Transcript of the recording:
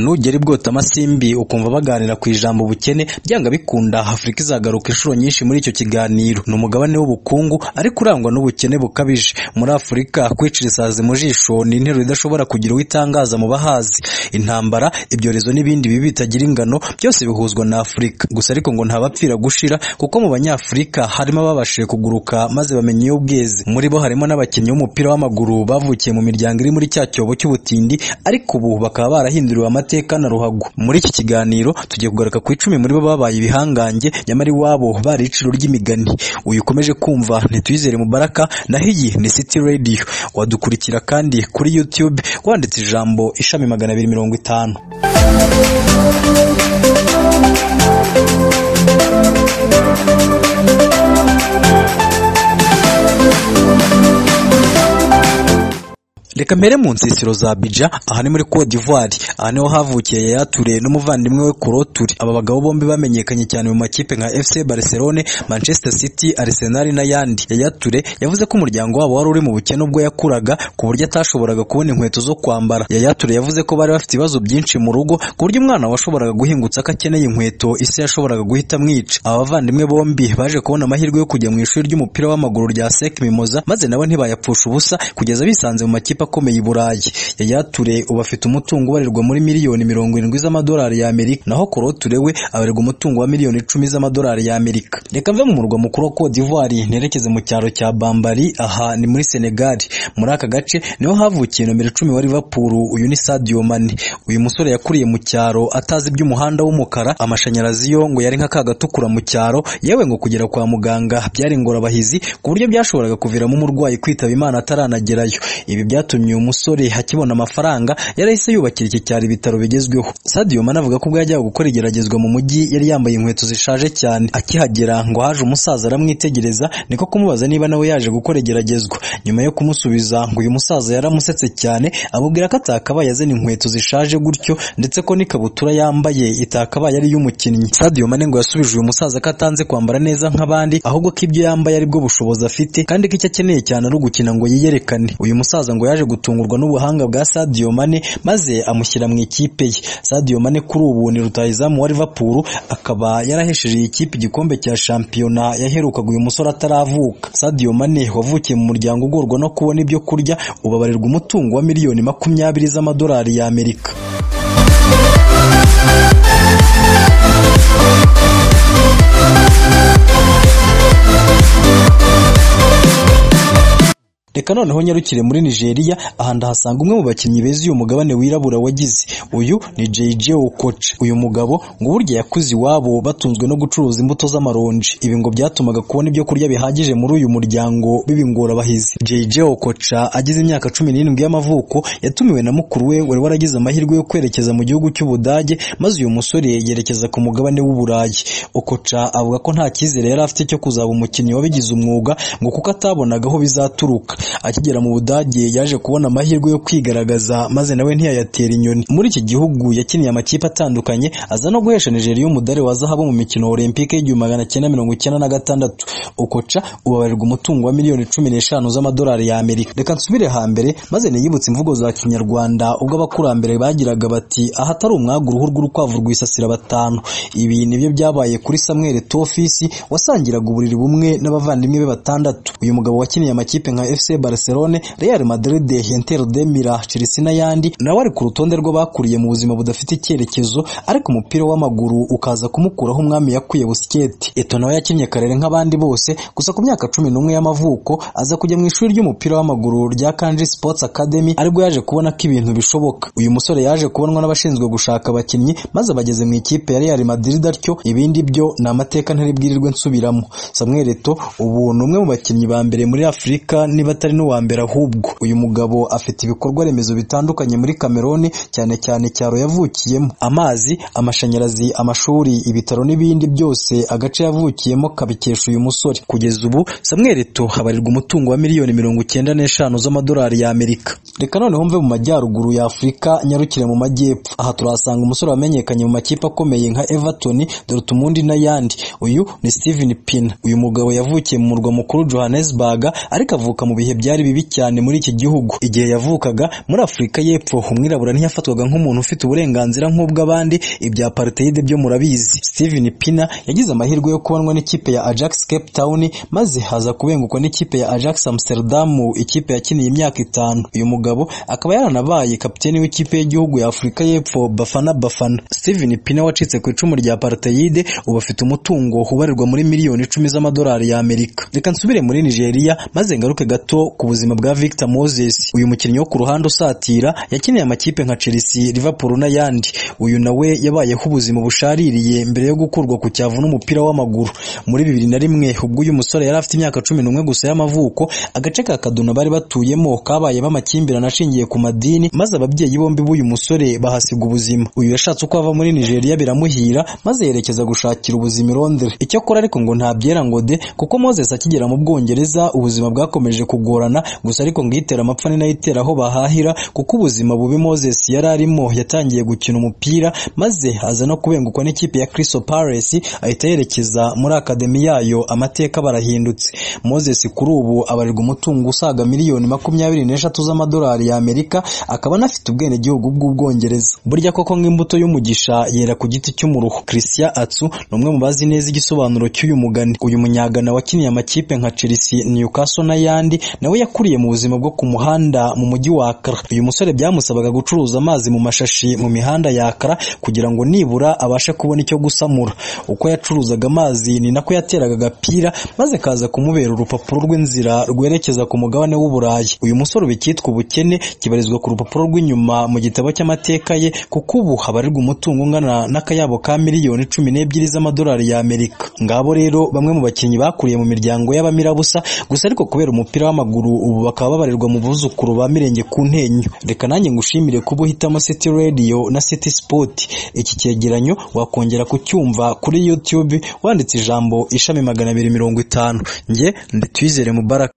nugera ibwota amasimbi ukumva baganira ku ijambo ubukene byanga bikunda Afurika izagaruka inshuro nyinshi muri icyo kiganiro. Ni umugabane w'ubukungu ariko urangwa n'ubukene bukabije. Muri Afurika kwicira isazi mu jisho ni interuro idashobora kugira uwitangaza mu bahazi. Intambara, ibyorezo n'ibindi bibi bitagira ingano byose bihuzwa na Afurika. Gusa ariko ngo ntabapfira gushira kuko mu Banyafurika harimo ababashije kuguruka maze bamenye iyo bweze. Muri bo harimo n'abakinnyi b'umupira w'amaguru bavukiye mu miryango iri muri cya cyobo cy'ubutindi ariko ubu bakaba barahinduriwe amateka na ruhago. Muri iki kiganiro tugiye kugaruka ku 10 muri bo babaye ibihangange nyamara iwabo bari iciro ry'imigani. Uyu ukomeje kumva Ntitwizere Mubaraka naho iyi ni City Radio. Wadukurikira kandi kuri YouTube wanditse ijambo ishami 250. Reka mbere mu nsisiro za Abidjan, aha ni muri Côte d'Ivoire. Aha niho havukiye Yaya Touré n'umuvandimwe we Kolo Touré. Aba bagabo bombi bamenyekanye cyane mu makipe nka FC Barcelone, Manchester City, Arsenal n'ayandi. Yaya Touré yavuze ko umuryango wabo wari uri mu bukene ubwo yakuraga ku buryo atashoboraga kubona inkweto zo kwambara. Yaya Touré yavuze ko bari bafite ibibazo byinshi mu rugo ku buryo umwana washoboraga guhingutsa ko akeneye inkweto ise yashoboraga guhita mwica. Aba bavandimwe bombi baje kubona amahirwe yo kujya mu ishuri ry'umupira w'amaguru rya Sec Mimosa maze nabo ntibayapfusha ubusa kugeza bisanze mu makipe akomeye i Burayi. Yaya Touré ubu afite umutungo ubarirwa muri miliyoni 70 z'amadolari y'Amerika, naho Kolo Touré we abarirwa umutungo wa miliyoni 10 z'amadolari y'Amerika. Reka mve mu murwa mukuru wa Côte d'Ivoire nerekeze mu cyaro cya Bambali, aha ni muri Senegal. Muri aka gace niho havukiye nomero 10 wa Liverpool, uyu ni Sadio Mane. Uyu musore yakuriye mu cyaro atazi iby'umuhanda w'umukara, amashanyarazi yo ngo yari nk'akagatukura mu cyaro, yewe ngo kugera kwa muganga byari ingorabahizi ku buryo byashoboraga kuviramo umurwayi kwitaba Imana ataranagerayo. Ibi byatumye umusore hakibona amafaranga yarahise yubakira iki cyari ibitaro bigezweho. Sadio Mane avuga ko ubwo yajyaga gukora igeragezwa mu mujyi yari yambaye inkweto zishaje cyane. Akihagera ngo haje umusaza aramwitegereza niko kumubaza niba nawe yaje gukora igeragezwa. Nyuma yo kumusubiza ngo uyu musaza yaramusetse cyane amubwira ko atakabaye yazana inkweto zishaje gutyo ndetse ko n'ikabutura yambaye itakabaye ari y'umukinnyi. Sadio Mane ngo yasubije uyu musaza ko atanze kwambara neza nk'abandi ahubwo ko ibyo yambaye ari bwo bushobozi afite kandi ko icyo akeneye cyane ari ugukina ngo yiyerekane. Uyu musaza ngo yaje gutungurwa n'ubuhanga bwa Sadio Mane maze amushyira mu ikipe ye. Sadio Mane kuri ubu ni rutahizamu wa Liverpool, akaba yarahesheje iyi kipe igikombe cya shampiyona yaherukaga uyu musore ataravuka. Sadio Mane wavukiye mu muryango ugorwa no kubona ibyo kurya ubabarirwa umutungo wa miliyoni 20 z'amadolari y'Amerika. Reka noneho nyarukire muri Nigeria, aha ndahasanga umwe mu bakinnyi beza uyu mugabane wirabura wagize. Uyu ni JJ Okocha. Uyu mugabo ngo burya yakuze iwabo batunzwe no gucuruza imbuto z'amaronji. Ibi ngo byatumaga kubona ibyo kurya bihagije muri uyu muryango bibingora bahizi. JJ Okocha agize imyaka 17 y'amavuko yatumiwe na mukuru we wari waragize amahirwe yo kwerekeza mu gihugu cy'Ubudage, maze uyu musore yerekeza ku mugabane w'Uburayi. Okocha avuga ko nta cyizere yari afite cyo kuzaba umukinnyi wabigize umwuga ngo kuko atabonaga aho bizaturuka. Akigera mu Budage yaje kubona amahirwe yo kwigaragaza maze nawe ntiyayatera inyoni. Muri iki gihugu yakiniye amakipe atandukanye aza no guhesha Nigeria umudari wa zahabu mu mikino Olympique y'1996. Okocha ubabarirwa umutungo wa miliyoni 15 z'amadolari y'Amerika. Reka nsubire hambere maze niyibutse imvugo za Kinyarwanda ubwo abakurambere bagiraga bati ahatari umwaga uruhu rw'urukwavu rwisasira batanu. Ibi nibyo byabaye kuri Samuel Eto'o wasangiraga uburiri bumwe n'abavandimwe be batandatu. Uyu mugabo wakiniye amakipe nka FC Barcelone, Real Madrid, Inter de Milan, Chelsea n'ayandi nawe ari ku rutonde rw'abakuriye mu buzima budafite icyerekezo, ariko umupira w'amaguru ukaza kumukuraho umwami yakuye Busquets. Eto'o nawe yakinnye karere nk'abandi bose, gusa ku myaka 11 y'amavuko aza kujya mu ishuri ry'umupira w'amaguru rya Kanji Sports Academy, aribwo yaje kubona ko ibintu bishoboka. Uyu musore yaje kubonwa n'abashinzwe gushaka abakinnyi maze bageze mu ikipe ya Real Madrid, atyo ibindi byo na amateka ntari bwirirwe nsubiramo. Samuel Eto'o ubu ni umwe mu bakinnyi ba mbere muri Afurika niba atari n'uwa mbere ahubwo. Uyu mugabo afite ibikorwa remezo bitandukanye muri Cameroon, cyane cyane cyaro yavukiyemo. Amazi, amashanyarazi, amashuri, ibitaro n'ibindi byose agace yavukiyemo kabikesha uyu musore. Kugeza ubu Samuel Eto'o habarirwa umutungo wa miliyoni 95 z'amadolari y'Amerika. Reka noneho mve mu majyaruguru ya Afurika nyarukire mu majyepfo. Aha turasanga umusore wamenyekanye mu makipe akomeye nka Everton, Dortmund n'ayandi. Uyu ni Steven Pina. Uyu mugabo yavukiye mu murwa mukuru Johannesburg, ariko avuka mu bihe byari bibi cyane muri iki gihugu. Igihe yavukaga muri Afurika y'Epfo, umwirabura ntiyafatwaga nk'umuntu ufite uburenganzira nk'ubw'abandi. Ibya apartheid byo murabizi. Steven Pienaar yagize amahirwe yo kubanwa n'ikipe ya Ajax Cape Town, maze haza kubengukwa n'ikipe ya Ajax Amsterdam, ikipe yakiniye imyaka 5. Uyu mugabo akaba yaranabaye kapiteni w'ikipe y'igihugu ya Afurika y'Epfo Bafana Bafana. Steven Pienaar wacitse ku icumu rya apartheid ubu afite umutungo ubarirwa muri miliyoni 10 z'amadolari ya Amerika. Reka nsubire muri Nigeria maze ngaruke gato ku buzima bwa Victor Moses. Uyu mukinnyi wo ku ruhande usatira yakiniye amakipe nka Chelsea, Liverpool n'ayandi. Uyu nawe yabayeho ubuzima bushaririye mbere yo gukurwa ku cyavu n'umupira w'amaguru. Muri 2001 ubwo uyu musore yari afite imyaka 11 gusa y'amavuko, agace ka Kaduna bari batuyemo kabaye bamakimbirana ashingiye ku madini, maze ababyeyi bombi b'uyu musore bahasiga ubuzima. Uyu yashatse uko ava muri Nigeria biramuhira, maze yerekeza gushakira ubuzima i Londres. Icyo akora ariko ngo nta byera ngo de, kuko Moses akigera mu Bwongereza ubuzima bwakomeje kugorana. Gusa ariko ngitera amapfa ni nayo itera aho bahahira, kuko ubuzima bubi Moses yari arimo yatangiye gukina umupira, maze aza no kubengukwa n'ikipe ya Crystal Palace, ahita yerekeza muri akademi yayo. Amateka barahindutse. Moses kuri ubu abarirwa umutungo usaga miliyoni 23 z'amadolari ya Amerika, akaba anafite ubwene gihugu bw'Ubwongereza. Burya koko nk'imbuto y'umugisha yera ku giti cy'umuruho. Christian Atsu ni umwe mu bazi neza igisobanuro cy'uyu mugani. Uyu munyagana wakiniye amakipe nka Chelsea, Newcastle n'ayandi, nawe yakuriye mu buzima bwo ku muhanda mu mujyi wa Accra. Uyu musore byamusabaga gucuruza amazi mu mashashi mu mihanda ya Accra kugira ngo nibura abashe kubona icyo gusamura. Uko yacuruzaga amazi ni nako yateraga agapira, maze kaza kumubera urupapuro rw'inzira rwerekeza ku mugabane w'Uburayi. Uyu musore ubikitwa ubukene kibarizwa ku rupapuro rw'inyuma mu gitabo cy'amateka ye, kuko ubu habarirwa umutungo ungana n'akayabo ka miliyoni 12 z'amadolari ya Amerika. Ngabo rero bamwe mu bakinnyi bakuriye mu miryango y'abamirabusa, gusa ariko kubera umupira w'amaguru ubu bakaba babarirwa mu buzukuru ba Mirenge ku Ntenyo. Reka nanjye ngushimire kuba uhitamo City Radio na City Sport. Iki cyegeranyo wakongera kucyumva kuri YouTube wanditse ijambo ishami 250. Nge Nditwizere Mubaraka.